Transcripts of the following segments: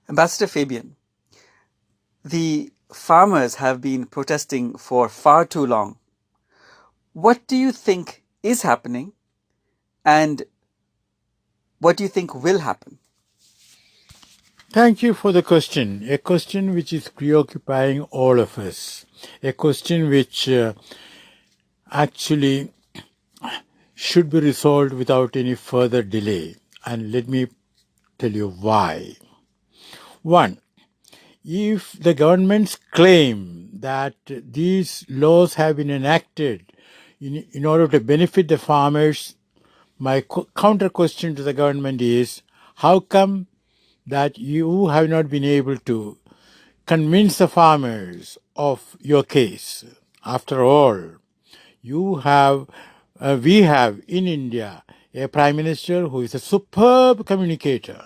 Ambassador Fabian, the farmers have been protesting for far too long. What do you think is happening, and what do you think will happen? Thank you for the question. A question which is preoccupying all of us. A question which actually should be resolved without any further delay. And let me tell you why. One, if the governments claim that these laws have been enacted in order to benefit the farmers, my counter question to the government is, how come that you have not been able to convince the farmers of your case? After all, we have in India a prime minister who is a superb communicator,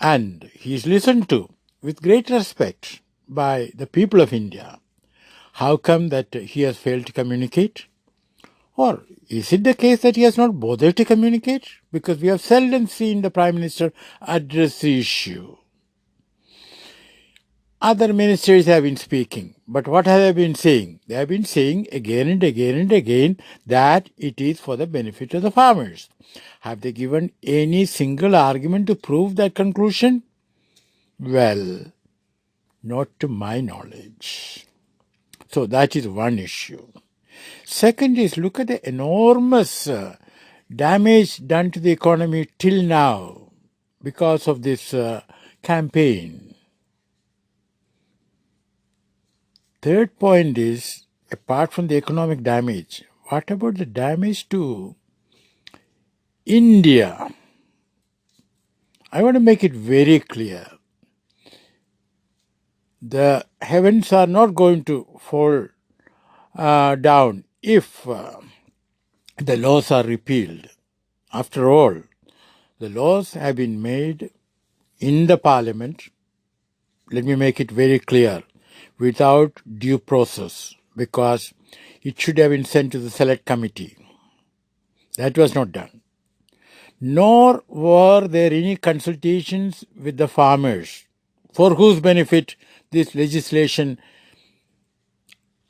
and he is listened to with great respect by the people of India. How come that he has failed to communicate? Or is it the case that he has not bothered to communicate? Because we have seldom seen the prime minister address the issue. Other ministers have been speaking, but what have they been saying? They have been saying again and again and again that it is for the benefit of the farmers. Have they given any single argument to prove that conclusion? Well, not to my knowledge. So that is one issue. Second is, look at the enormous damage done to the economy till now because of this campaign. Third point is, apart from the economic damage, what about the damage to India? I want to make it very clear. The heavens are not going to fall down if the laws are repealed. After all, the laws have been made in the parliament, let me make it very clear, without due process, because it should have been sent to the select committee. That was not done. Nor were there any consultations with the farmers, for whose benefit this legislation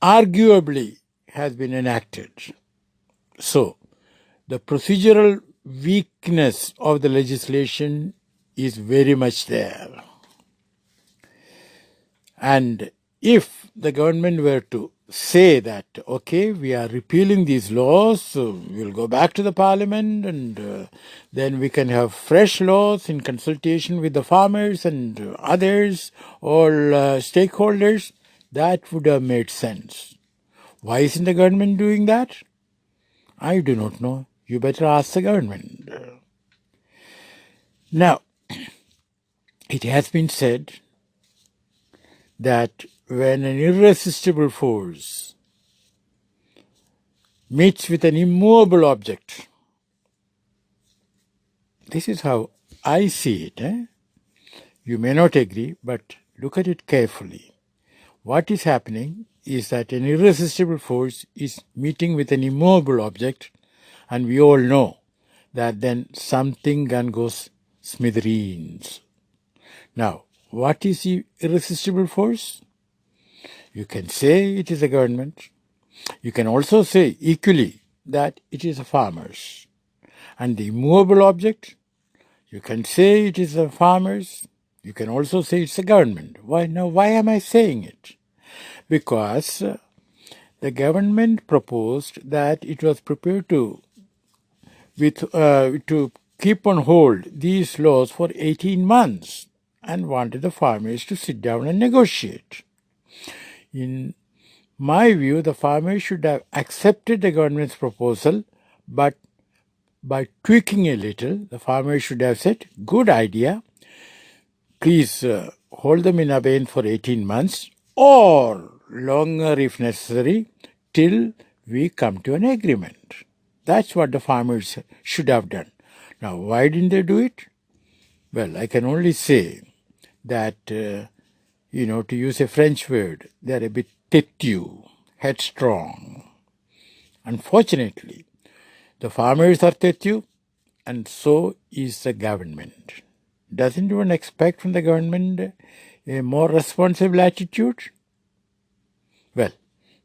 arguably has been enacted. So, the procedural weakness of the legislation is very much there. And if the government were to say that, okay, we are repealing these laws, so we'll go back to the parliament and then we can have fresh laws in consultation with the farmers and others, all stakeholders, that would have made sense. Why isn't the government doing that? I do not know. You better ask the government. Now, it has been said that when an irresistible force meets with an immovable object, this is how I see it. You may not agree, but look at it carefully. What is happening is that an irresistible force is meeting with an immovable object, and we all know that then something gun goes smithereens. Now, what is the irresistible force? You can say it is the government. You can also say equally that it is the farmers. And the immovable object, you can say it is the farmers. You can also say it's the government. Why am I saying it? Because the government proposed that it was prepared to keep on hold these laws for 18 months and wanted the farmers to sit down and negotiate. In my view, the farmers should have accepted the government's proposal, but by tweaking a little, the farmers should have said, good idea, please hold them in abeyance for 18 months or longer if necessary till we come to an agreement. That's what the farmers should have done. Now, why didn't they do it? Well, I can only say that, to use a French word, they're a bit têtu, headstrong. Unfortunately, the farmers are têtu, and so is the government. doesn't one expect from the government a more responsible attitude? Well,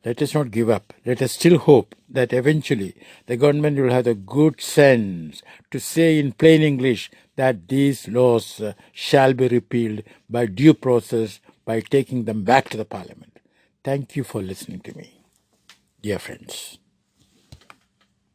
let us not give up. Let us still hope that eventually the government will have the good sense to say in plain English that these laws shall be repealed by due process by taking them back to the parliament. Thank you for listening to me, dear friends.